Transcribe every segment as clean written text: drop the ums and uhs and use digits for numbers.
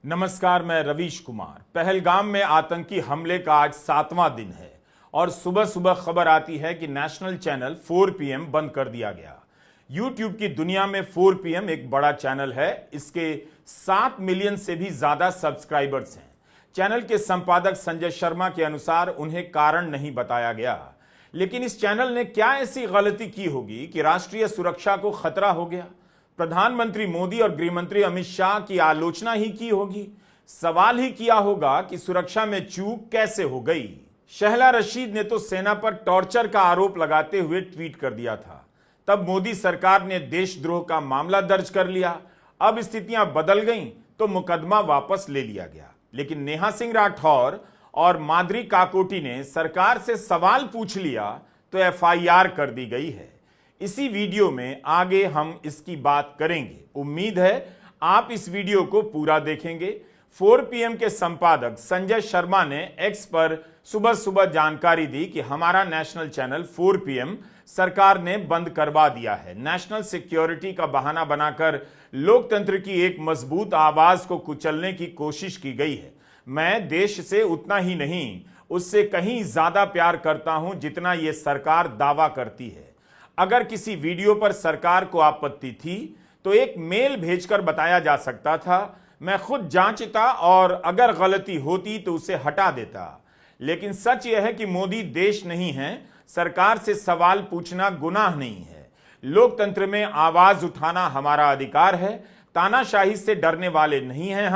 नमस्कार, मैं रवीश कुमार। पहलगाम में आतंकी हमले का आज 7वां दिन है और सुबह सुबह खबर आती है कि नेशनल चैनल 4 PM बंद कर दिया गया। यूट्यूब की दुनिया में 4 PM एक बड़ा चैनल है। इसके 7 मिलियन से भी ज्यादा सब्सक्राइबर्स हैं। चैनल के संपादक संजय शर्मा के अनुसार उन्हें कारण नहीं बताया गया, लेकिन इस चैनल ने क्या ऐसी गलती की होगी कि राष्ट्रीय सुरक्षा को खतरा हो गया? प्रधानमंत्री मोदी और गृहमंत्री अमित शाह की आलोचना ही की होगी, सवाल ही किया होगा कि सुरक्षा में चूक कैसे हो गई। शहला रशीद ने तो सेना पर टॉर्चर का आरोप लगाते हुए ट्वीट कर दिया था। तब मोदी सरकार ने देशद्रोह का मामला दर्ज कर लिया। अब स्थितियां बदल गईं तो मुकदमा वापस ले लिया गया। लेकिन नेहा सिंह राठौर और माद्री काकोटी ने सरकार से सवाल पूछ लिया तो FIR कर दी गई है। इसी वीडियो में आगे हम इसकी बात करेंगे। उम्मीद है आप इस वीडियो को पूरा देखेंगे। 4 PM के संपादक संजय शर्मा ने X पर सुबह सुबह जानकारी दी कि हमारा नेशनल चैनल 4 PM सरकार ने बंद करवा दिया है। नेशनल सिक्योरिटी का बहाना बनाकर लोकतंत्र की एक मजबूत आवाज को कुचलने की कोशिश की गई है। मैं देश से उतना ही नहीं, उससे कहीं ज्यादा प्यार करता हूं जितना यह सरकार दावा करती है। अगर किसी वीडियो पर सरकार को आपत्ति थी तो एक मेल भेजकर बताया जा सकता था। मैं खुद जांचता और अगर गलती होती तो उसे हटा देता। लेकिन सच यह है कि मोदी देश नहीं है, सरकार से सवाल पूछना गुनाह नहीं है। लोकतंत्र में आवाज उठाना हमारा अधिकार है। तानाशाही से डरने वाले नहीं हैं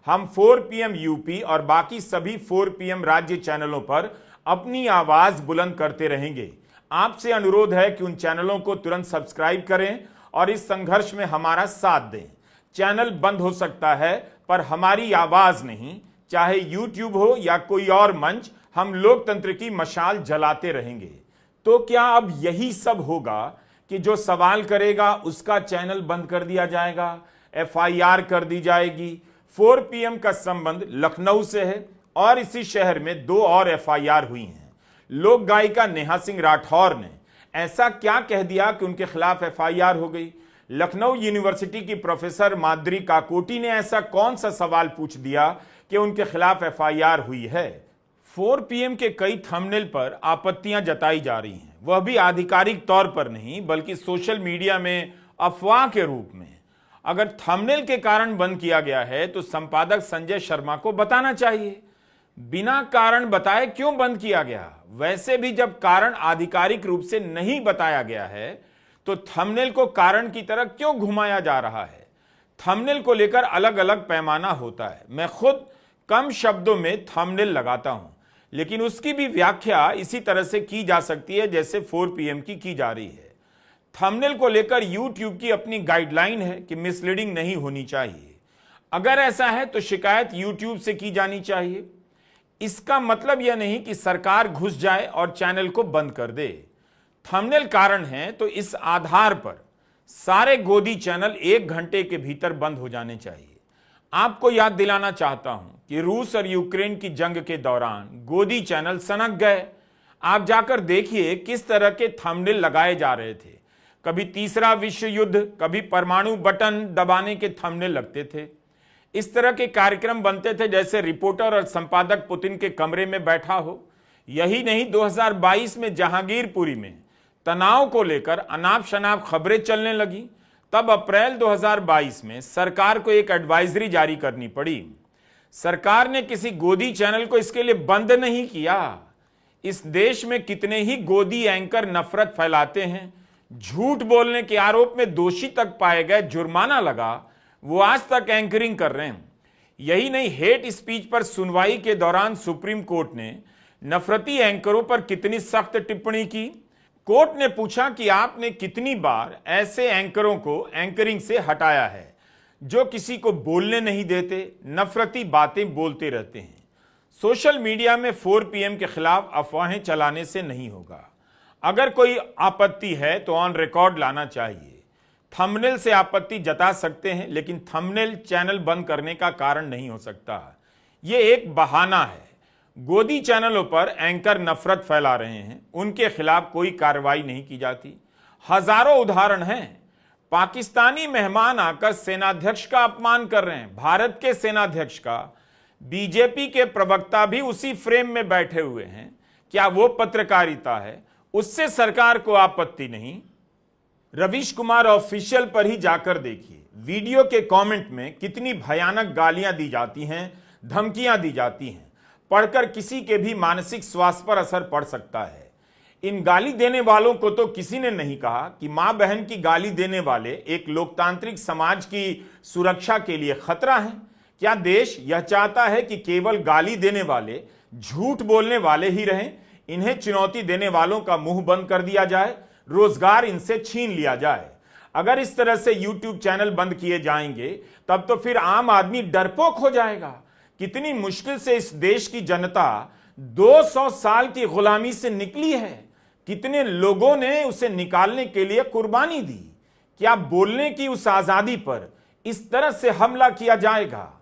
हम 4 PM यूपी और बाकी सभी 4 PM राज्य चैनलों पर अपनी आवाज बुलंद करते रहेंगे। आपसे अनुरोध है कि उन चैनलों को तुरंत सब्सक्राइब करें और इस संघर्ष में हमारा साथ दें। चैनल बंद हो सकता है पर हमारी आवाज नहीं। चाहे यूट्यूब हो या कोई और मंच, हम लोकतंत्र की मशाल जलाते रहेंगे। तो क्या अब यही सब होगा कि जो सवाल करेगा उसका चैनल बंद कर दिया जाएगा, FIR कर दी जाएगी? 4 PM का संबंध लखनऊ से है और इसी शहर में 2 और FIR हुई हैं। लोक गायिका नेहा सिंह राठौर ने ऐसा क्या कह दिया कि उनके खिलाफ FIR हो गई? लखनऊ यूनिवर्सिटी की प्रोफेसर माद्री काकोटी ने ऐसा कौन सा सवाल पूछ दिया कि उनके खिलाफ FIR हुई है? 4 PM के कई थंबनेल पर आपत्तियां जताई जा रही हैं, वह भी आधिकारिक तौर पर नहीं बल्कि सोशल मीडिया में अफवाह के रूप में। अगर थंबनेल के कारण बंद किया गया है तो संपादक संजय शर्मा को बताना चाहिए। बिना कारण बताए क्यों बंद किया गया? वैसे भी जब कारण आधिकारिक रूप से नहीं बताया गया है तो थंबनेल को कारण की तरह क्यों घुमाया जा रहा है? थंबनेल को लेकर अलग अलग पैमाना होता है। मैं खुद कम शब्दों में थंबनेल लगाता हूं, लेकिन उसकी भी व्याख्या इसी तरह से की जा सकती है जैसे 4 PM की जा रही है। थंबनेल को लेकर यूट्यूब की अपनी गाइडलाइन है कि मिसलीडिंग नहीं होनी चाहिए। अगर ऐसा है तो शिकायत यूट्यूब से की जानी चाहिए। इसका मतलब यह नहीं कि सरकार घुस जाए और चैनल को बंद कर दे। थंबनेल कारण है तो इस आधार पर सारे गोदी चैनल 1 घंटे के भीतर बंद हो जाने चाहिए। आपको याद दिलाना चाहता हूं कि रूस और यूक्रेन की जंग के दौरान गोदी चैनल सनक गए। आप जाकर देखिए किस तरह के थंबनेल लगाए जा रहे थे। कभी तीसरा विश्व युद्ध, कभी परमाणु बटन दबाने के थंबनेल लगते थे। इस तरह के कार्यक्रम बनते थे जैसे रिपोर्टर और संपादक पुतिन के कमरे में बैठा हो। यही नहीं, 2022 में जहांगीरपुरी में तनाव को लेकर अनाप शनाप खबरें चलने लगी। तब अप्रैल 2022 में सरकार को एक एडवाइजरी जारी करनी पड़ी। सरकार ने किसी गोदी चैनल को इसके लिए बंद नहीं किया। इस देश में कितने ही गोदी एंकर नफरत फैलाते हैं, झूठ बोलने के आरोप में दोषी तक पाए गए, जुर्माना लगा, वो आज तक एंकरिंग कर रहे हैं। यही नहीं, हेट स्पीच पर सुनवाई के दौरान सुप्रीम कोर्ट ने नफरती एंकरों पर कितनी सख्त टिप्पणी की। कोर्ट ने पूछा कि आपने कितनी बार ऐसे एंकरों को एंकरिंग से हटाया है जो किसी को बोलने नहीं देते, नफरती बातें बोलते रहते हैं। सोशल मीडिया में 4 PM के खिलाफ अफवाहें चलाने से नहीं होगा। अगर कोई आपत्ति है तो ऑन रिकॉर्ड लाना चाहिए। थंबनेल से आपत्ति जता सकते हैं, लेकिन थंबनेल चैनल बंद करने का कारण नहीं हो सकता। यह एक बहाना है। गोदी चैनलों पर एंकर नफरत फैला रहे हैं, उनके खिलाफ कोई कार्रवाई नहीं की जाती। हजारों उदाहरण हैं। पाकिस्तानी मेहमान आकर सेनाध्यक्ष का अपमान कर रहे हैं, भारत के सेनाध्यक्ष का। बीजेपी के प्रवक्ता भी उसी फ्रेम में बैठे हुए हैं। क्या वो पत्रकारिता है? उससे सरकार को आपत्ति नहीं। रवीश कुमार ऑफिशियल पर ही जाकर देखिए, वीडियो के कमेंट में कितनी भयानक गालियां दी जाती हैं, धमकियां दी जाती हैं। पढ़कर किसी के भी मानसिक स्वास्थ्य पर असर पड़ सकता है। इन गाली देने वालों को तो किसी ने नहीं कहा कि मां बहन की गाली देने वाले एक लोकतांत्रिक समाज की सुरक्षा के लिए खतरा है। क्या देश यह चाहता है कि केवल गाली देने वाले, झूठ बोलने वाले ही रहें? इन्हें चुनौती देने वालों का मुंह बंद कर दिया जाए, रोजगार इनसे छीन लिया जाए। अगर इस तरह से यूट्यूब चैनल बंद किए जाएंगे तब तो फिर आम आदमी डरपोक हो जाएगा। कितनी मुश्किल से इस देश की जनता 200 साल की गुलामी से निकली है। कितने लोगों ने उसे निकालने के लिए कुर्बानी दी। क्या बोलने की उस आजादी पर इस तरह से हमला किया जाएगा?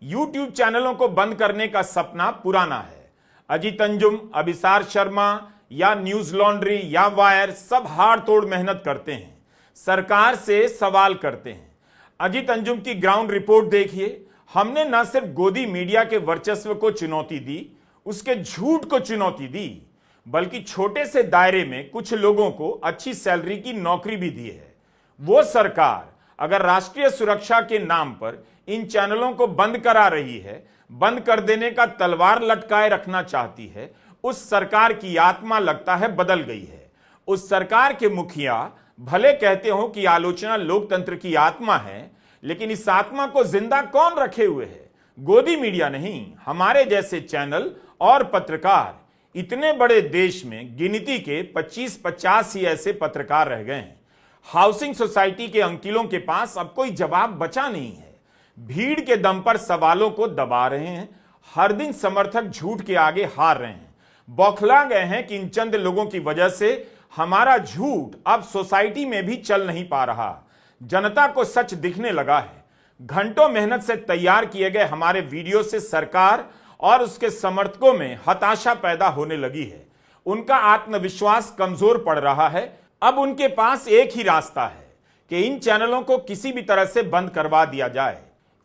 यूट्यूब चैनलों को बंद करने का सपना पुराना है। अजीत अंजुम, अभिसार शर्मा या न्यूज लॉन्ड्री या वायर सब हाड़ तोड़ मेहनत करते हैं, सरकार से सवाल करते हैं। अजीत अंजुम की ग्राउंड रिपोर्ट देखिए। हमने न सिर्फ गोदी मीडिया के वर्चस्व को चुनौती दी, उसके झूठ को चुनौती दी, बल्कि छोटे से दायरे में कुछ लोगों को अच्छी सैलरी की नौकरी भी दी है। वो सरकार अगर राष्ट्रीय सुरक्षा के नाम पर इन चैनलों को बंद करा रही है, बंद कर देने का तलवार लटकाए रखना चाहती है, उस सरकार की आत्मा लगता है बदल गई है। उस सरकार के मुखिया भले कहते हो कि आलोचना लोकतंत्र की आत्मा है, लेकिन इस आत्मा को जिंदा कौन रखे हुए है? गोदी मीडिया नहीं, हमारे जैसे चैनल और पत्रकार। इतने बड़े देश में गिनती के 25-50 ही ऐसे पत्रकार रह गए हैं। हाउसिंग सोसाइटी के अंकिलों के पास अब कोई जवाब बचा नहीं है। भीड़ के दम पर सवालों को दबा रहे हैं। हर दिन समर्थक झूठ के आगे हार रहे हैं। बौखला गए हैं कि इन चंद लोगों की वजह से हमारा झूठ अब सोसाइटी में भी चल नहीं पा रहा। जनता को सच दिखने लगा है। घंटों मेहनत से तैयार किए गए हमारे वीडियो से सरकार और उसके समर्थकों में हताशा पैदा होने लगी है। उनका आत्मविश्वास कमजोर पड़ रहा है। अब उनके पास एक ही रास्ता है कि इन चैनलों को किसी भी तरह से बंद करवा दिया जाए।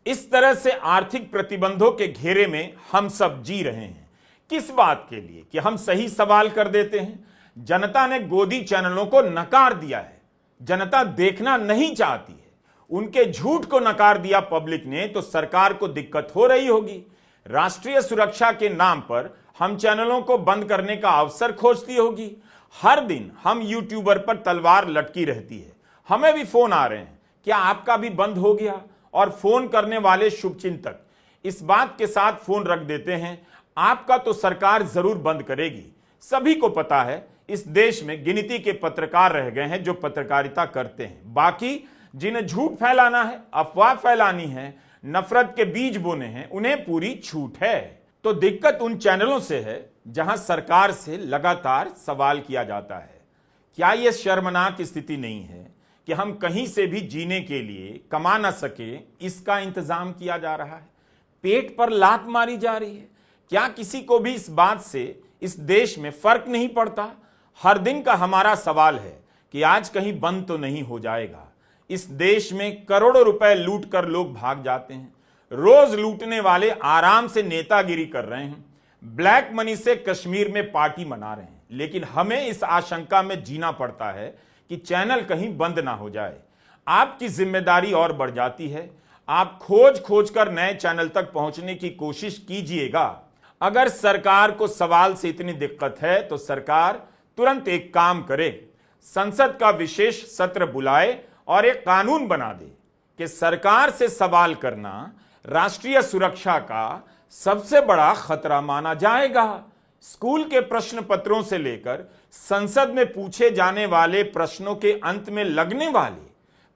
इस तरह से आर्थिक प्रतिबंधों के घेरे में हम सब जी रहे हैं। किस बात के लिए? कि हम सही सवाल कर देते हैं। जनता ने गोदी चैनलों को नकार दिया है। जनता देखना नहीं चाहती है। उनके झूठ को नकार दिया पब्लिक ने, तो सरकार को दिक्कत हो रही होगी। राष्ट्रीय सुरक्षा के नाम पर हम चैनलों को बंद करने का अवसर खोजती होगी। हर दिन हम यूट्यूबर पर तलवार लटकी रहती है। हमें भी फोन आ रहे हैं, क्या आपका भी बंद हो गया? और फोन करने वाले शुभचिंतक इस बात के साथ फोन रख देते हैं, आपका तो सरकार जरूर बंद करेगी। सभी को पता है इस देश में गिनती के पत्रकार रह गए हैं जो पत्रकारिता करते हैं। बाकी जिन्हें झूठ फैलाना है, अफवाह फैलानी है, नफरत के बीज बोने हैं, उन्हें पूरी छूट है। तो दिक्कत उन चैनलों से है जहां सरकार से लगातार सवाल किया जाता है। क्या यह शर्मनाक स्थिति नहीं है कि हम कहीं से भी जीने के लिए कमा ना सके, इसका इंतजाम किया जा रहा है? पेट पर लात मारी जा रही है। क्या किसी को भी इस बात से इस देश में फर्क नहीं पड़ता? हर दिन का हमारा सवाल है कि आज कहीं बंद तो नहीं हो जाएगा। इस देश में करोड़ों रुपए लूट कर लोग भाग जाते हैं। रोज लूटने वाले आराम से नेतागिरी कर रहे हैं। ब्लैक मनी से कश्मीर में पार्टी मना रहे हैं। लेकिन हमें इस आशंका में जीना पड़ता है कि चैनल कहीं बंद ना हो जाए। आपकी जिम्मेदारी और बढ़ जाती है। आप खोज खोज कर नए चैनल तक पहुंचने की कोशिश कीजिएगा। अगर सरकार को सवाल से इतनी दिक्कत है तो सरकार तुरंत एक काम करे, संसद का विशेष सत्र बुलाए और एक कानून बना दे कि सरकार से सवाल करना राष्ट्रीय सुरक्षा का सबसे बड़ा खतरा माना जाएगा। स्कूल के प्रश्न पत्रों से लेकर संसद में पूछे जाने वाले प्रश्नों के अंत में लगने वाले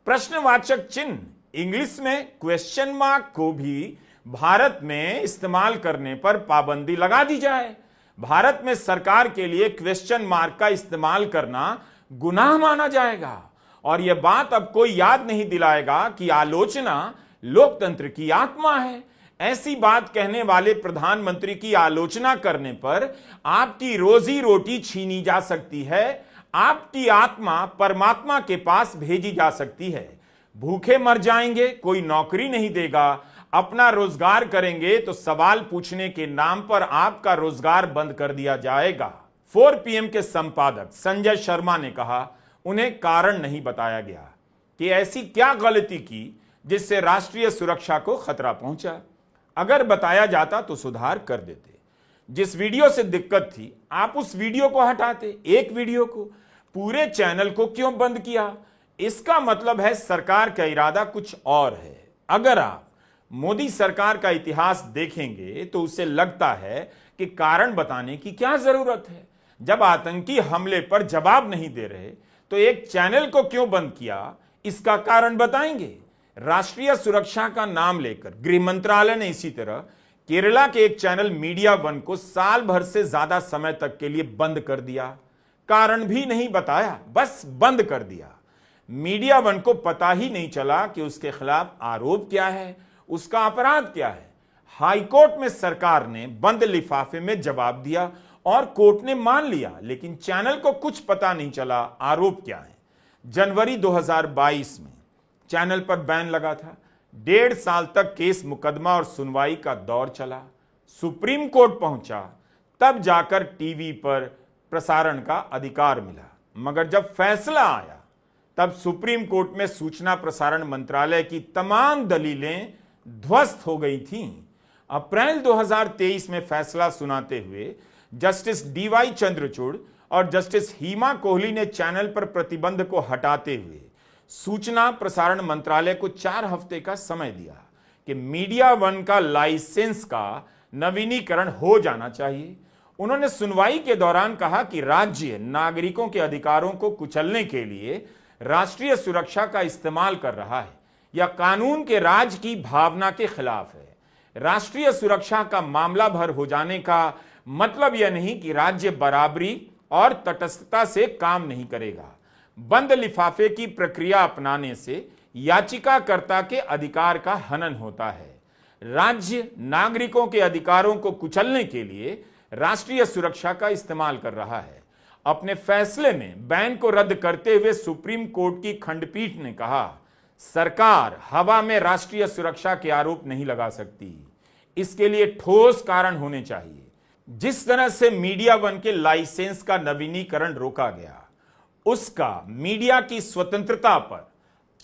प्रश्नवाचक चिन्ह, इंग्लिश में क्वेश्चन मार्क को भी भारत में इस्तेमाल करने पर पाबंदी लगा दी जाए। भारत में सरकार के लिए क्वेश्चन मार्क का इस्तेमाल करना गुनाह माना जाएगा। और यह बात अब कोई याद नहीं दिलाएगा कि आलोचना लोकतंत्र की आत्मा है। ऐसी बात कहने वाले प्रधानमंत्री की आलोचना करने पर आपकी रोजी रोटी छीनी जा सकती है, आपकी आत्मा परमात्मा के पास भेजी जा सकती है। भूखे मर जाएंगे, कोई नौकरी नहीं देगा, अपना रोजगार करेंगे तो सवाल पूछने के नाम पर आपका रोजगार बंद कर दिया जाएगा। 4 PM के संपादक संजय शर्मा ने कहा, उन्हें कारण नहीं बताया गया कि ऐसी क्या गलती की जिससे राष्ट्रीय सुरक्षा को खतरा पहुंचा। अगर बताया जाता तो सुधार कर देते। जिस वीडियो से दिक्कत थी आप उस वीडियो को हटाते, एक वीडियो को, पूरे चैनल को क्यों बंद किया? इसका मतलब है सरकार का इरादा कुछ और है। अगर आप मोदी सरकार का इतिहास देखेंगे तो उसे लगता है कि कारण बताने की क्या जरूरत है। जब आतंकी हमले पर जवाब नहीं दे रहे तो एक चैनल को क्यों बंद किया, इसका कारण बताएंगे। राष्ट्रीय सुरक्षा का नाम लेकर गृह मंत्रालय ने इसी तरह केरला के एक चैनल मीडिया वन को साल भर से ज्यादा समय तक के लिए बंद कर दिया। कारण भी नहीं बताया, बस बंद कर दिया। मीडिया वन को पता ही नहीं चला कि उसके खिलाफ आरोप क्या है, उसका अपराध क्या है। हाईकोर्ट में सरकार ने बंद लिफाफे में जवाब दिया और कोर्ट ने मान लिया, लेकिन चैनल को कुछ पता नहीं चला आरोप क्या है। जनवरी 2022 में चैनल पर बैन लगा था। 1.5 साल तक केस मुकदमा और सुनवाई का दौर चला। सुप्रीम कोर्ट पहुंचा, तब जाकर टीवी पर प्रसारण का अधिकार मिला। मगर जब फैसला आया तब सुप्रीम कोर्ट में सूचना प्रसारण मंत्रालय की तमाम दलीलें ध्वस्त हो गई थीं। अप्रैल 2023 में फैसला सुनाते हुए जस्टिस DY चंद्रचूड़ और जस्टिस हिमा कोहली ने चैनल पर प्रतिबंध को हटाते हुए सूचना प्रसारण मंत्रालय को 4 हफ्ते का समय दिया कि मीडिया वन का लाइसेंस का नवीनीकरण हो जाना चाहिए। उन्होंने सुनवाई के दौरान कहा कि राज्य नागरिकों के अधिकारों को कुचलने के लिए राष्ट्रीय सुरक्षा का इस्तेमाल कर रहा है या कानून के राज की भावना के खिलाफ है। राष्ट्रीय सुरक्षा का मामला भर हो जाने का मतलब यह नहीं कि राज्य बराबरी और तटस्थता से काम नहीं करेगा। बंद लिफाफे की प्रक्रिया अपनाने से याचिकाकर्ता के अधिकार का हनन होता है। राज्य नागरिकों के अधिकारों को कुचलने के लिए राष्ट्रीय सुरक्षा का इस्तेमाल कर रहा है। अपने फैसले में बैन को रद्द करते हुए सुप्रीम कोर्ट की खंडपीठ ने कहा, सरकार हवा में राष्ट्रीय सुरक्षा के आरोप नहीं लगा सकती, इसके लिए ठोस कारण होने चाहिए। जिस तरह से मीडिया वन के लाइसेंस का नवीनीकरण रोका गया, उसका मीडिया की स्वतंत्रता पर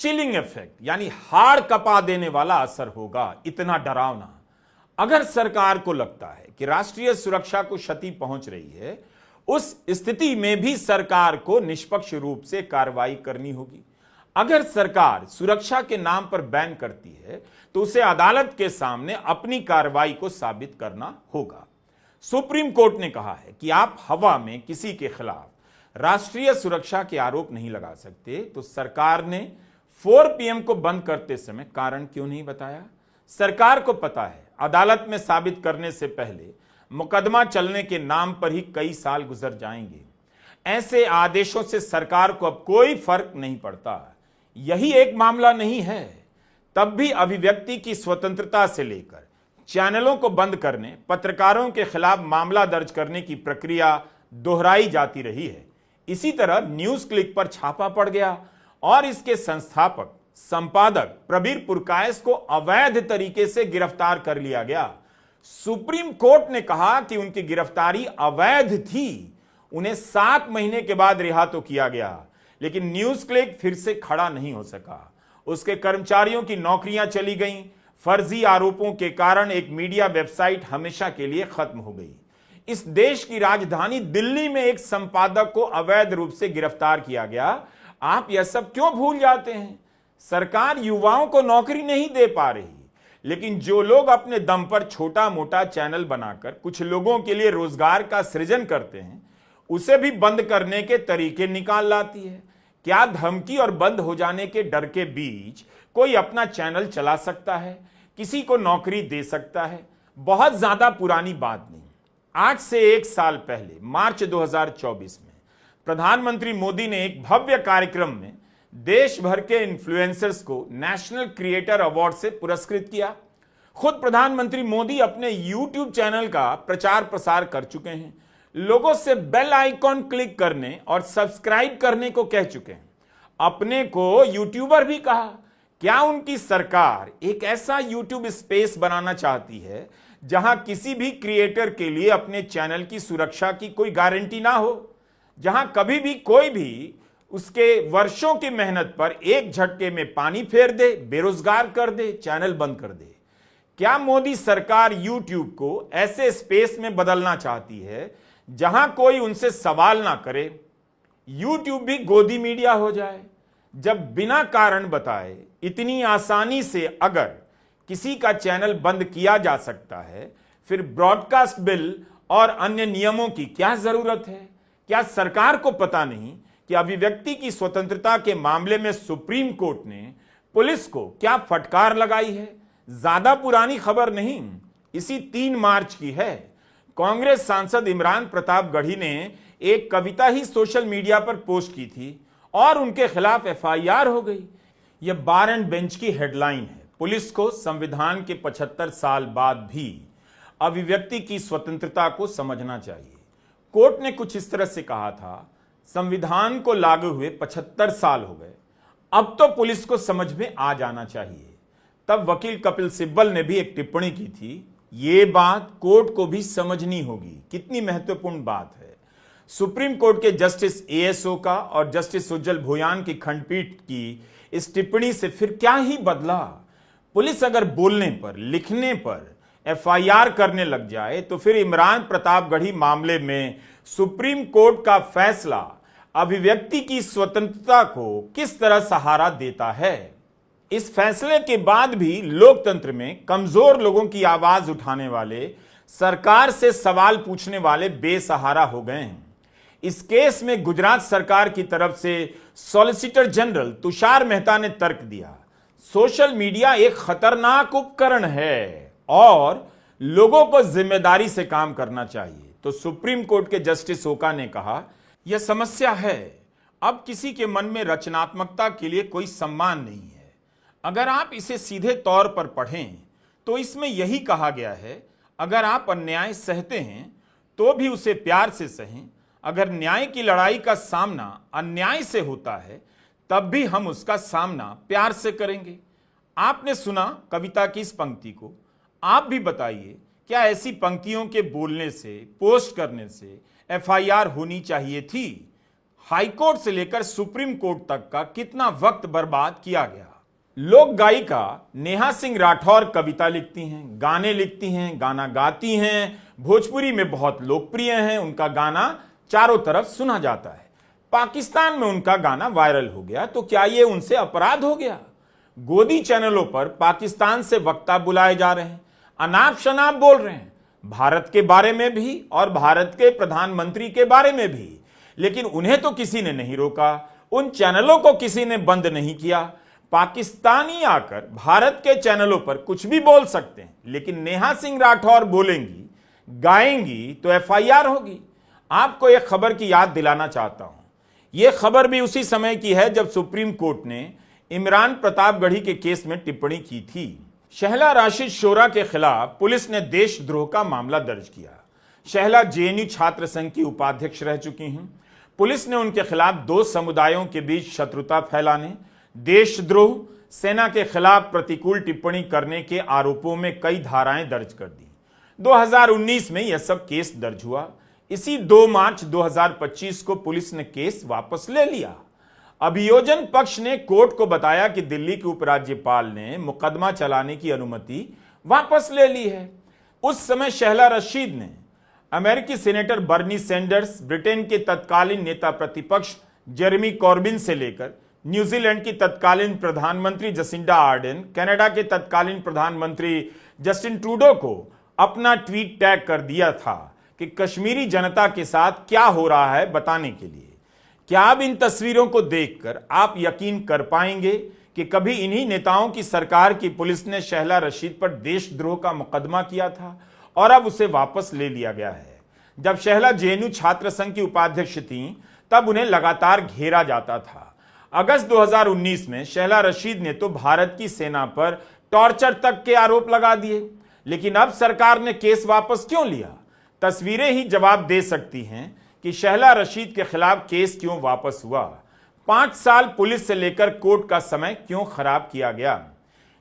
चिलिंग इफेक्ट यानी हाड़ कपा देने वाला असर होगा। इतना डरावना। अगर सरकार को लगता है कि राष्ट्रीय सुरक्षा को क्षति पहुंच रही है, उस स्थिति में भी सरकार को निष्पक्ष रूप से कार्रवाई करनी होगी। अगर सरकार सुरक्षा के नाम पर बैन करती है तो उसे अदालत के सामने अपनी कार्रवाई को साबित करना होगा। सुप्रीम कोर्ट ने कहा है कि आप हवा में किसी के खिलाफ राष्ट्रीय सुरक्षा के आरोप नहीं लगा सकते, तो सरकार ने 4 PM को बंद करते समय कारण क्यों नहीं बताया? सरकार को पता है अदालत में साबित करने से पहले मुकदमा चलने के नाम पर ही कई साल गुजर जाएंगे। ऐसे आदेशों से सरकार को अब कोई फर्क नहीं पड़ता। यही एक मामला नहीं है, तब भी अभिव्यक्ति की स्वतंत्रता से लेकर चैनलों को बंद करने, पत्रकारों के खिलाफ मामला दर्ज करने की प्रक्रिया दोहराई जाती रही है। इसी तरह न्यूज क्लिक पर छापा पड़ गया और इसके संस्थापक संपादक प्रबीर पुरकायस को अवैध तरीके से गिरफ्तार कर लिया गया। सुप्रीम कोर्ट ने कहा कि उनकी गिरफ्तारी अवैध थी। उन्हें 7 महीने के बाद रिहा तो किया गया, लेकिन न्यूज क्लिक फिर से खड़ा नहीं हो सका। उसके कर्मचारियों की नौकरियां चली गईं। फर्जी आरोपों के कारण एक मीडिया वेबसाइट हमेशा के लिए खत्म हो गई। इस देश की राजधानी दिल्ली में एक संपादक को अवैध रूप से गिरफ्तार किया गया। आप यह सब क्यों भूल जाते हैं? सरकार युवाओं को नौकरी नहीं दे पा रही, लेकिन जो लोग अपने दम पर छोटा मोटा चैनल बनाकर कुछ लोगों के लिए रोजगार का सृजन करते हैं, उसे भी बंद करने के तरीके निकाल लाती है। क्या धमकी और बंद हो जाने के डर के बीच कोई अपना चैनल चला सकता है, किसी को नौकरी दे सकता है? बहुत ज्यादा पुरानी बात नहीं, आज से 1 साल पहले मार्च 2024 में प्रधानमंत्री मोदी ने एक भव्य कार्यक्रम में देश भर के इन्फ्लुएंसर्स को नेशनल क्रिएटर अवार्ड से पुरस्कृत किया। खुद प्रधानमंत्री मोदी अपने YouTube चैनल का प्रचार प्रसार कर चुके हैं। लोगों से बेल आइकॉन क्लिक करने और सब्सक्राइब करने को कह चुके हैं। अपने को यूट्यूबर भी कहा। क्या उनकी सरकार एक ऐसा यूट्यूब स्पेस बनाना चाहती है जहां किसी भी क्रिएटर के लिए अपने चैनल की सुरक्षा की कोई गारंटी ना हो, जहां कभी भी कोई भी उसके वर्षों की मेहनत पर एक झटके में पानी फेर दे, बेरोजगार कर दे, चैनल बंद कर दे? क्या मोदी सरकार यूट्यूब को ऐसे स्पेस में बदलना चाहती है जहां कोई उनसे सवाल ना करे? यूट्यूब भी गोदी मीडिया हो जाए, जब बिना कारण बताए इतनी आसानी से अगर किसी का चैनल बंद किया जा सकता है, फिर ब्रॉडकास्ट बिल और अन्य नियमों की क्या जरूरत है? क्या सरकार को पता नहीं कि अभिव्यक्ति की स्वतंत्रता के मामले में सुप्रीम कोर्ट ने पुलिस को क्या फटकार लगाई है? ज्यादा पुरानी खबर नहीं, इसी 3 मार्च की है। कांग्रेस सांसद इमरान प्रताप गढ़ी ने एक कविता ही सोशल मीडिया पर पोस्ट की थी और उनके खिलाफ एफआईआर हो गई। यह बार एंड बेंच की हेडलाइन है। पुलिस को संविधान के 75 साल बाद भी अभिव्यक्ति की स्वतंत्रता को समझना चाहिए। कोर्ट ने कुछ इस तरह से कहा था, संविधान को लागू हुए 75 साल हो गए, अब तो पुलिस को समझ में आ जाना चाहिए। तब वकील कपिल सिब्बल ने भी एक टिप्पणी की थी, ये बात कोर्ट को भी समझनी होगी। कितनी महत्वपूर्ण बात है। सुप्रीम कोर्ट के जस्टिस एएसओ का और जस्टिस उज्जवल भोयान की खंडपीठ की इस टिप्पणी से फिर क्या ही बदला? पुलिस अगर बोलने पर, लिखने पर एफआईआर करने लग जाए तो फिर इमरान प्रतापगढ़ी मामले में सुप्रीम कोर्ट का फैसला अभिव्यक्ति की स्वतंत्रता को किस तरह सहारा देता है? इस फैसले के बाद भी लोकतंत्र में कमजोर लोगों की आवाज उठाने वाले, सरकार से सवाल पूछने वाले बेसहारा हो गए हैं। इस केस में गुजरात सरकार की तरफ से सॉलिसिटर जनरल तुषार मेहता ने तर्क दिया, सोशल मीडिया एक खतरनाक उपकरण है और लोगों को जिम्मेदारी से काम करना चाहिए। तो सुप्रीम कोर्ट के जस्टिस ओका ने कहा, यह समस्या है, अब किसी के मन में रचनात्मकता के लिए कोई सम्मान नहीं है। अगर आप इसे सीधे तौर पर पढ़ें तो इसमें यही कहा गया है, अगर आप अन्याय सहते हैं तो भी उसे प्यार से सहें। अगर न्याय की लड़ाई का सामना अन्याय से होता है तब भी हम उसका सामना प्यार से करेंगे। आपने सुना कविता की इस पंक्ति को, आप भी बताइए, क्या ऐसी पंक्तियों के बोलने से, पोस्ट करने से एफआईआर होनी चाहिए थी? हाईकोर्ट से लेकर सुप्रीम कोर्ट तक का कितना वक्त बर्बाद किया गया। लोक गायिका नेहा सिंह राठौर कविता लिखती हैं, गाने लिखती हैं, गाना गाती हैं, भोजपुरी में बहुत लोकप्रिय हैं, उनका गाना चारों तरफ सुना जाता है। पाकिस्तान में उनका गाना वायरल हो गया, तो क्या ये उनसे अपराध हो गया? गोदी चैनलों पर पाकिस्तान से वक्ता बुलाए जा रहे हैं, अनाप शनाप बोल रहे हैं, भारत के बारे में भी और भारत के प्रधानमंत्री के बारे में भी, लेकिन उन्हें तो किसी ने नहीं रोका, उन चैनलों को किसी ने बंद नहीं किया। पाकिस्तानी आकर भारत के चैनलों पर कुछ भी बोल सकते हैं, लेकिन नेहा सिंह राठौर बोलेंगी, गाएंगी तो एफआईआर होगी। आपको एक खबर की याद दिलाना चाहता हूं। यह खबर भी उसी समय की है जब सुप्रीम कोर्ट ने इमरान प्रतापगढ़ी के केस में टिप्पणी की थी। शहला राशिद शोरा के खिलाफ पुलिस ने देशद्रोह का मामला दर्ज किया। शहला जेएनयू छात्र संघ की उपाध्यक्ष रह चुकी हैं। पुलिस ने उनके खिलाफ 2 समुदायों के बीच शत्रुता फैलाने, देशद्रोह, सेना के खिलाफ प्रतिकूल टिप्पणी करने के आरोपों में कई धाराएं दर्ज कर दी। 2019 में यह सब केस दर्ज हुआ। इसी 2 मार्च 2025 को पुलिस ने केस वापस ले लिया। अभियोजन पक्ष ने कोर्ट को बताया कि दिल्ली के उपराज्यपाल ने मुकदमा चलाने की अनुमति वापस ले ली है। उस समय शहला रशीद ने अमेरिकी सेनेटर बर्नी सैंडर्स, ब्रिटेन के तत्कालीन नेता प्रतिपक्ष जेरेमी कॉर्बिन से लेकर न्यूजीलैंड की तत्कालीन प्रधानमंत्री जसिंडा आर्डेन, कनाडा के तत्कालीन प्रधानमंत्री जस्टिन ट्रूडो को अपना ट्वीट टैग कर दिया था कि कश्मीरी जनता के साथ क्या हो रहा है बताने के लिए। क्या अब इन तस्वीरों को देखकर आप यकीन कर पाएंगे कि कभी इन्हीं नेताओं की सरकार की पुलिस ने शहला रशीद पर देशद्रोह का मुकदमा किया था और अब उसे वापस ले लिया गया है। जब शहला जेएनयू छात्र संघ की उपाध्यक्ष थीं, तब उन्हें लगातार घेरा जाता था। अगस्त 2019 में शहला रशीद ने तो भारत की सेना पर टॉर्चर तक के आरोप लगा दिए, लेकिन अब सरकार ने केस वापस क्यों लिया? तस्वीरें ही जवाब दे सकती हैं कि शहला रशीद के खिलाफ केस क्यों वापस हुआ, 5 साल पुलिस से लेकर कोर्ट का समय क्यों खराब किया गया।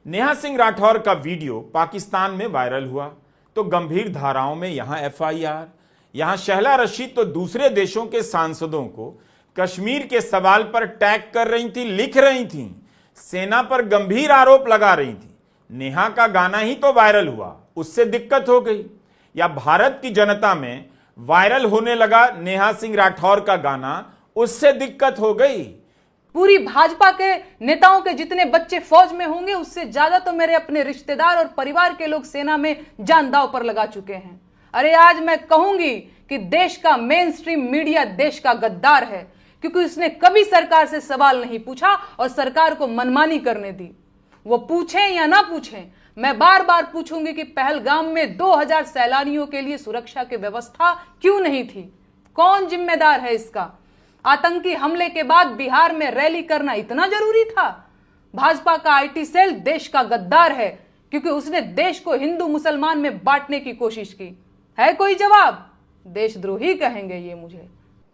नेहा सिंह राठौर का वीडियो पाकिस्तान में वायरल हुआ तो गंभीर धाराओं में यहां एफआईआर। यहां शहला रशीद तो दूसरे देशों के सांसदों को कश्मीर के सवाल पर टैग कर रही थी, लिख रही थी, सेना पर गंभीर आरोप लगा रही थी। नेहा का गाना ही तो वायरल हुआ, उससे दिक्कत हो गई, या भारत की जनता में वायरल होने लगा नेहा सिंह राठौर का गाना, उससे दिक्कत हो गई। पूरी भाजपा के नेताओं के जितने बच्चे फौज में होंगे उससे ज्यादा तो मेरे अपने रिश्तेदार और परिवार के लोग सेना में जान दांव पर लगा चुके हैं। अरे आज मैं कहूंगी कि देश का मेन स्ट्रीम मीडिया देश का गद्दार है, क्योंकि उसने कभी सरकार से सवाल नहीं पूछा और सरकार को मनमानी करने दी। वो पूछें या ना पूछें, मैं बार बार पूछूंगी कि पहलगाम में 2000 सैलानियों के लिए सुरक्षा की व्यवस्था क्यों नहीं थी? कौन जिम्मेदार है इसका? आतंकी हमले के बाद बिहार में रैली करना इतना जरूरी था? भाजपा का आईटी सेल देश का गद्दार है, क्योंकि उसने देश को हिंदू मुसलमान में बांटने की कोशिश की। है कोई जवाब? देशद्रोही कहेंगे ये मुझे।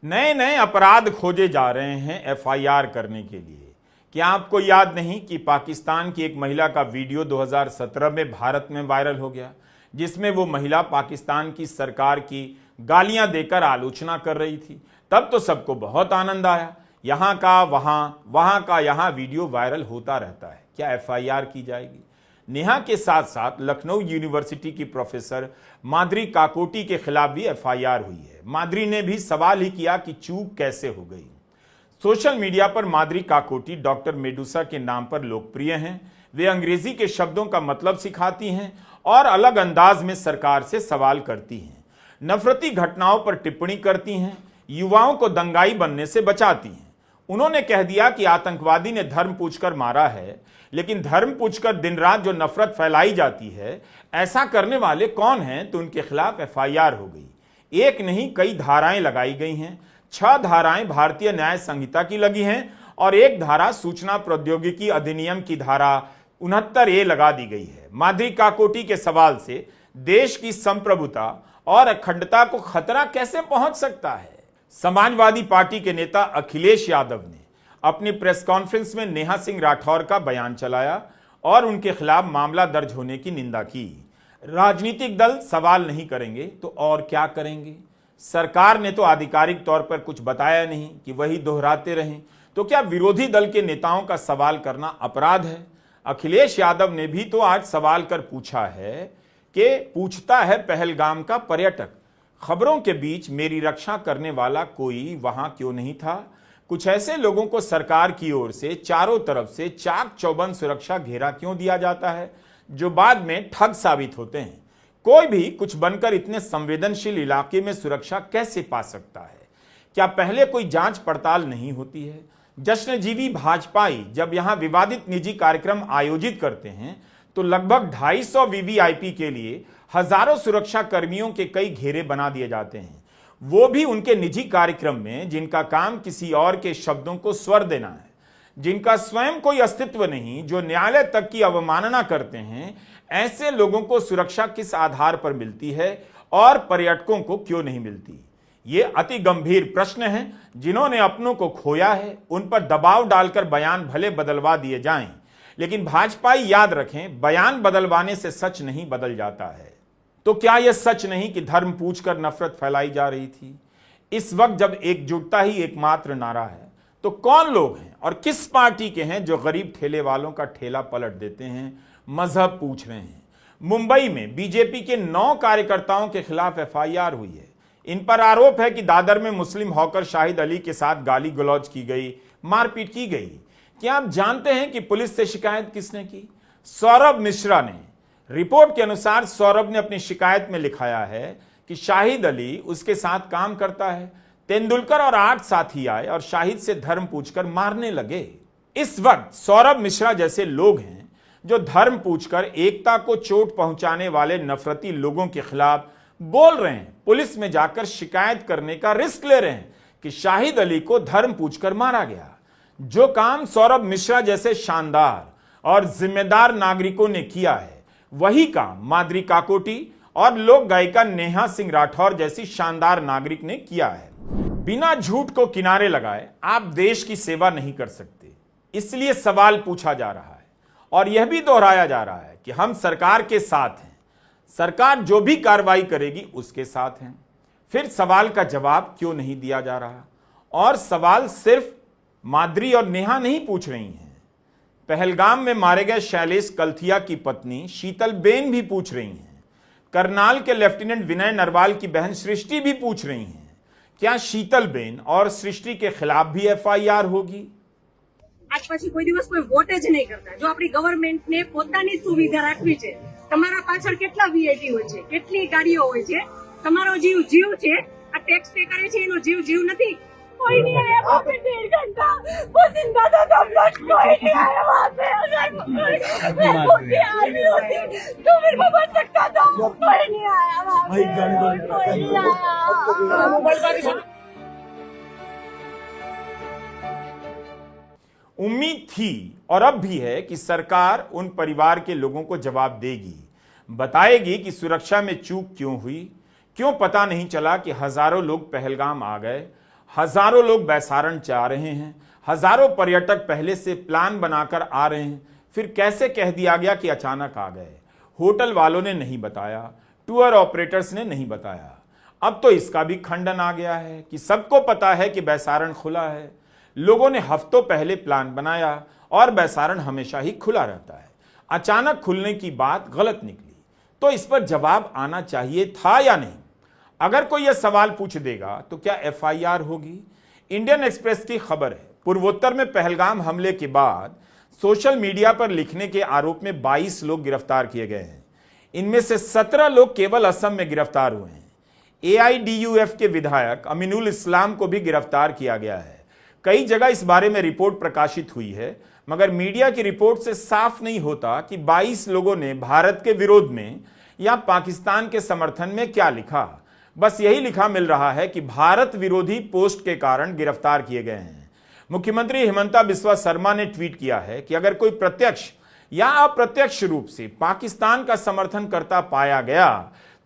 नए नए अपराध खोजे जा रहे हैं एफआईआर करने के लिए। क्या आपको याद नहीं कि पाकिस्तान की एक महिला का वीडियो 2017 में भारत में वायरल हो गया, जिसमें वो महिला पाकिस्तान की सरकार की गालियां देकर आलोचना कर रही थी। तब तो सबको बहुत आनंद आया, यहां का वहां का यहां वीडियो वायरल होता रहता है। क्या एफआईआर की जाएगी? नेहा के साथ साथ लखनऊ यूनिवर्सिटी की प्रोफेसर माधुरी काकोटी के खिलाफ भी एफआईआर हुई है। माधुरी ने भी सवाल ही किया कि चूक कैसे हो गई। सोशल मीडिया पर माधुरी काकोटी डॉक्टर मेडुसा के नाम पर लोकप्रिय हैं। वे अंग्रेजी के शब्दों का मतलब सिखाती हैं और अलग अंदाज में सरकार से सवाल करती हैं, नफरती घटनाओं पर टिप्पणी करती हैं, युवाओं को दंगाई बनने से बचाती हैं। उन्होंने कह दिया कि आतंकवादी ने धर्म पूछकर मारा है, लेकिन धर्म पूछकर दिन रात जो नफरत फैलाई जाती है, ऐसा करने वाले कौन हैं? तो उनके खिलाफ एफआईआर हो गई। एक नहीं कई धाराएं लगाई गई हैं। 6 धाराएं भारतीय न्याय संहिता की लगी हैं और एक धारा सूचना प्रौद्योगिकी अधिनियम की धारा 69A लगा दी गई है। माधुरी काकोटी के सवाल से देश की संप्रभुता और अखंडता को खतरा कैसे पहुंच सकता है? समाजवादी पार्टी के नेता अखिलेश यादव ने अपनी प्रेस कॉन्फ्रेंस में नेहा सिंह राठौर का बयान चलाया और उनके खिलाफ मामला दर्ज होने की निंदा की। राजनीतिक दल सवाल नहीं करेंगे तो और क्या करेंगे? सरकार ने तो आधिकारिक तौर पर कुछ बताया नहीं कि वही दोहराते रहें, तो क्या विरोधी दल के नेताओं का सवाल करना अपराध है? अखिलेश यादव ने भी तो आज सवाल कर पूछा है कि पूछता है पहलगाम का पर्यटक, खबरों के बीच मेरी रक्षा करने वाला कोई वहां क्यों नहीं था? कुछ ऐसे लोगों को सरकार की ओर से चारों तरफ से चाक चौबंद सुरक्षा घेरा क्यों दिया जाता है, जो बाद में ठग साबित होते हैं? कोई भी कुछ बनकर इतने संवेदनशील इलाके में सुरक्षा कैसे पा सकता है? क्या पहले कोई जांच पड़ताल नहीं होती है? जश्नजीवी भाजपाई जब यहां विवादित निजी कार्यक्रम आयोजित करते हैं तो लगभग 250 वीवीआईपी के लिए हजारों सुरक्षा कर्मियों के कई घेरे बना दिए जाते हैं, वो भी उनके निजी कार्यक्रम में, जिनका काम किसी और के शब्दों को स्वर देना है, जिनका स्वयं कोई अस्तित्व नहीं, जो न्यायालय तक की अवमानना करते हैं। ऐसे लोगों को सुरक्षा किस आधार पर मिलती है और पर्यटकों को क्यों नहीं मिलती? ये अति गंभीर प्रश्न हैं। जिन्होंने अपनों को खोया है उन पर दबाव डालकर बयान भले बदलवा दिए जाएं, लेकिन भाजपाई याद रखें, बयान बदलवाने से सच नहीं बदल जाता है। तो क्या यह सच नहीं कि धर्म पूछकर नफरत फैलाई जा रही थी? इस वक्त जब एकजुटता ही एकमात्र नारा है, तो कौन लोग हैं और किस पार्टी के हैं जो गरीब ठेले वालों का ठेला पलट देते हैं, मजहब पूछ रहे हैं? मुंबई में बीजेपी के 9 कार्यकर्ताओं के खिलाफ एफआईआर हुई है। इन पर आरोप है कि दादर में मुस्लिम हॉकर शाहिद अली के साथ गाली गलौज की गई, मारपीट की गई। क्या आप जानते हैं कि पुलिस से शिकायत किसने की? सौरभ मिश्रा ने। रिपोर्ट के अनुसार सौरभ ने अपनी शिकायत में लिखाया है कि शाहिद अली उसके साथ काम करता है। तेंदुलकर और 8 साथी आए और शाहिद से धर्म पूछकर मारने लगे। इस वक्त सौरभ मिश्रा जैसे लोग हैं जो धर्म पूछकर एकता को चोट पहुंचाने वाले नफरती लोगों के खिलाफ बोल रहे हैं, पुलिस में जाकर शिकायत करने का रिस्क ले रहे हैं कि शाहिद अली को धर्म पूछकर मारा गया। जो काम सौरभ मिश्रा जैसे शानदार और जिम्मेदार नागरिकों ने किया है, वही काम माधुरी काकोटी और लोक गायिका नेहा सिंह राठौर जैसी शानदार नागरिक ने किया है। बिना झूठ को किनारे लगाए आप देश की सेवा नहीं कर सकते, इसलिए सवाल पूछा जा रहा है और यह भी दोहराया जा रहा है कि हम सरकार के साथ हैं, सरकार जो भी कार्रवाई करेगी उसके साथ हैं। फिर सवाल का जवाब क्यों नहीं दिया जा रहा? और सवाल सिर्फ माद्री और नेहा नहीं पूछ रही हैं, पहलगाम में मारे गए शैलेश कलथिया की पत्नी शीतलबेन भी पूछ रही हैं, करनाल के लेफ्टिनेंट विनय नरवाल की बहन सृष्टि भी पूछ रही हैं, क्या शीतलबेन और सृष्टि के खिलाफ भी एफआईआर होगी? આજ પછી કોઈ દિવસ કોઈ વોટ જ નહીં કરતા। જો આપણી ગવર્મેન્ટને પોતાની સુવિધા રાખવી છે, તમારા પાછળ કેટલા વીઆઈપી હોય છે, કેટલી ગાડીઓ હોય છે, તમારો જીવ જીવ છે, આ ટેક્સ પે કરે છે એનો જીવ જીવ નથી। कोई नहीं आया वहाँ पे 1.5 घंटा, वो जिंदा था तब तक कोई नहीं आया वहाँ पे। अगर मैं भूखी आदमी होती तो मेरे को बच सकता था, कोई नहीं आया वहाँ पे, कोई नहीं आया। उम्मीद थी और अब भी है कि सरकार उन परिवार के लोगों को जवाब देगी, बताएगी कि सुरक्षा में चूक क्यों हुई, क्यों पता नहीं चला कि हजारों लोग पहलगाम आ गए, हजारों लोग बैसारण जा रहे हैं, हजारों पर्यटक पहले से प्लान बनाकर आ रहे हैं, फिर कैसे कह दिया गया कि अचानक आ गए। होटल वालों ने नहीं बताया, टूर ऑपरेटर्स ने नहीं बताया। अब तो इसका भी खंडन आ गया है कि सबको पता है कि बैसारण खुला है, लोगों ने हफ्तों पहले प्लान बनाया और बैसारण हमेशा ही खुला रहता है। अचानक खुलने की बात गलत निकली, तो इस पर जवाब आना चाहिए था या नहीं? अगर कोई यह सवाल पूछ देगा तो क्या एफआईआर होगी? इंडियन एक्सप्रेस की खबर है, पूर्वोत्तर में पहलगाम हमले के बाद सोशल मीडिया पर लिखने के आरोप में 22 लोग गिरफ्तार किए गए हैं। इनमें से 17 लोग केवल असम में गिरफ्तार हुए हैं। एआईडीयूएफ के विधायक अमीनुल इस्लाम को भी गिरफ्तार किया गया है। कई जगह इस बारे में रिपोर्ट प्रकाशित हुई है, मगर मीडिया की रिपोर्ट से साफ नहीं होता कि 22 लोगों ने भारत के विरोध में या पाकिस्तान के समर्थन में क्या लिखा। बस यही लिखा मिल रहा है कि भारत विरोधी पोस्ट के कारण गिरफ्तार किए गए हैं। मुख्यमंत्री हिमंता बिस्वा शर्मा ने ट्वीट किया है कि अगर कोई प्रत्यक्ष या अप्रत्यक्ष रूप से पाकिस्तान का समर्थन करता पाया गया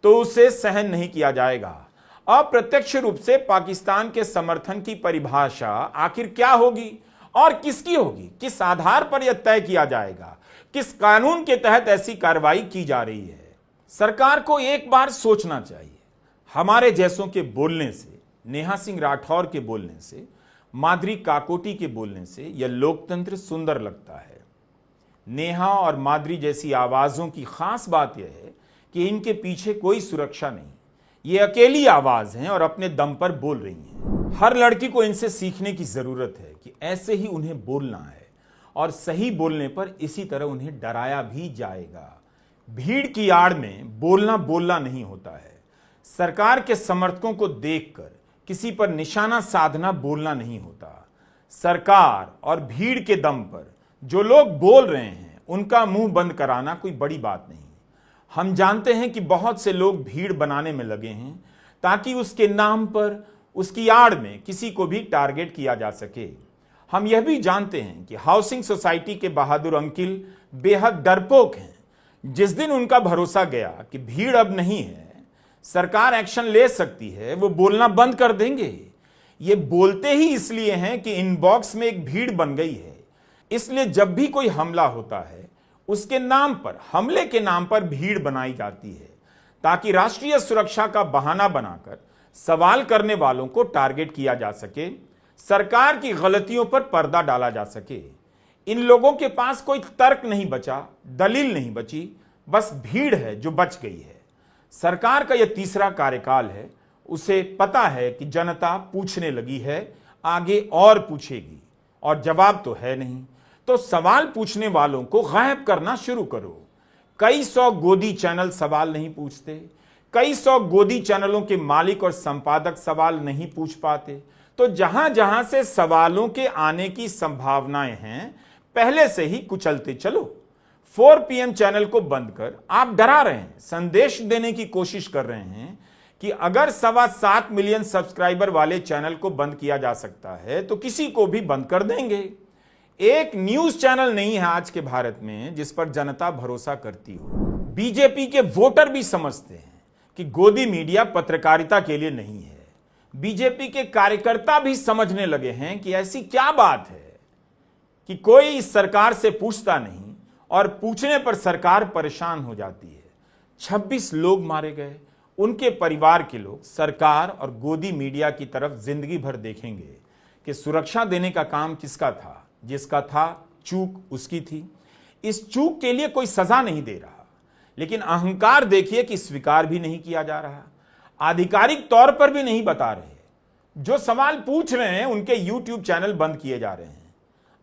तो उसे सहन नहीं किया जाएगा। अप्रत्यक्ष रूप से पाकिस्तान के समर्थन की परिभाषा आखिर क्या होगी और किसकी होगी? किस आधार पर यह तय किया जाएगा? किस कानून के तहत ऐसी कार्रवाई की जा रही है? सरकार को एक बार सोचना चाहिए। हमारे जैसों के बोलने से, नेहा सिंह राठौर के बोलने से, माद्री काकोटी के बोलने से यह लोकतंत्र सुंदर लगता है। नेहा और माद्री जैसी आवाजों की खास बात यह है कि इनके पीछे कोई सुरक्षा नहीं, ये अकेली आवाज हैं और अपने दम पर बोल रही हैं। हर लड़की को इनसे सीखने की जरूरत है कि ऐसे ही उन्हें बोलना है और सही बोलने पर इसी तरह उन्हें डराया भी जाएगा। भीड़ की आड़ में बोलना नहीं होता है। सरकार के समर्थकों को देखकर किसी पर निशाना साधना बोलना नहीं होता। सरकार और भीड़ के दम पर जो लोग बोल रहे हैं उनका मुंह बंद कराना कोई बड़ी बात नहीं। हम जानते हैं कि बहुत से लोग भीड़ बनाने में लगे हैं ताकि उसके नाम पर, उसकी आड़ में किसी को भी टारगेट किया जा सके। हम यह भी जानते हैं कि हाउसिंग सोसाइटी के बहादुर अंकिल बेहद डरपोक हैं। जिस दिन उनका भरोसा गया कि भीड़ अब नहीं है, सरकार एक्शन ले सकती है, वो बोलना बंद कर देंगे। ये बोलते ही इसलिए हैं कि इनबॉक्स में एक भीड़ बन गई है। इसलिए जब भी कोई हमला होता है उसके नाम पर, हमले के नाम पर भीड़ बनाई जाती है ताकि राष्ट्रीय सुरक्षा का बहाना बनाकर सवाल करने वालों को टारगेट किया जा सके, सरकार की गलतियों पर पर्दा डाला जा सके। इन लोगों के पास कोई तर्क नहीं बचा, दलील नहीं बची, बस भीड़ है जो बच गई है। सरकार का यह तीसरा कार्यकाल है, उसे पता है कि जनता पूछने लगी है, आगे और पूछेगी और जवाब तो है नहीं। तो सवाल पूछने वालों को गायब करना शुरू करो। कई सौ गोदी चैनल सवाल नहीं पूछते, कई सौ गोदी चैनलों के मालिक और संपादक सवाल नहीं पूछ पाते। तो जहां जहां से सवालों के आने की संभावनाएं हैं, पहले से ही कुचलते चलो। 4 PM चैनल को बंद कर आप डरा रहे हैं, संदेश देने की कोशिश कर रहे हैं कि अगर 7.25 मिलियन सब्सक्राइबर वाले चैनल को बंद किया जा सकता है तो किसी को भी बंद कर देंगे। एक न्यूज चैनल नहीं है आज के भारत में जिस पर जनता भरोसा करती हो। बीजेपी के वोटर भी समझते हैं कि गोदी मीडिया पत्रकारिता के लिए नहीं है। बीजेपी के कार्यकर्ता भी समझने लगे हैं कि ऐसी क्या बात है कि कोई इस सरकार से पूछता नहीं और पूछने पर सरकार परेशान हो जाती है। 26 लोग मारे गए, उनके परिवार के लोग सरकार और गोदी मीडिया की तरफ जिंदगी भर देखेंगे कि सुरक्षा देने का काम किसका था। जिसका था चूक उसकी थी। इस चूक के लिए कोई सजा नहीं दे रहा, लेकिन अहंकार देखिए कि स्वीकार भी नहीं किया जा रहा, आधिकारिक तौर पर भी नहीं बता रहे। जो सवाल पूछ रहे हैं उनके YouTube चैनल बंद किए जा रहे हैं।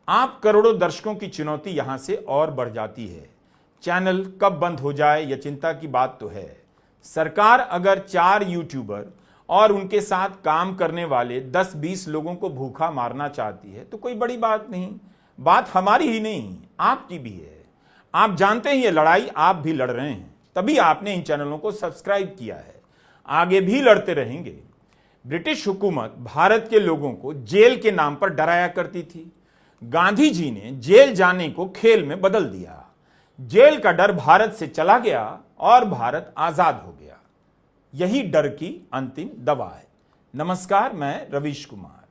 आप करोड़ों दर्शकों की चुनौती यहां से और बढ़ जाती है। चैनल कब बंद हो जाए यह चिंता की बात तो है। सरकार अगर 4 यूट्यूबर और उनके साथ काम करने वाले 10-20 लोगों को भूखा मारना चाहती है तो कोई बड़ी बात नहीं। बात हमारी ही नहीं, आपकी भी है। आप जानते हैं ये लड़ाई आप भी लड़ रहे हैं, तभी आपने इन चैनलों को सब्सक्राइब किया है। आगे भी लड़ते रहेंगे। ब्रिटिश हुकूमत भारत के लोगों को जेल के नाम पर डराया करती थी। गांधी जी ने जेल जाने को खेल में बदल दिया। जेल का डर भारत से चला गया और भारत आजाद हो गया। यही डर की अंतिम दवा है। नमस्कार, मैं रवीश कुमार।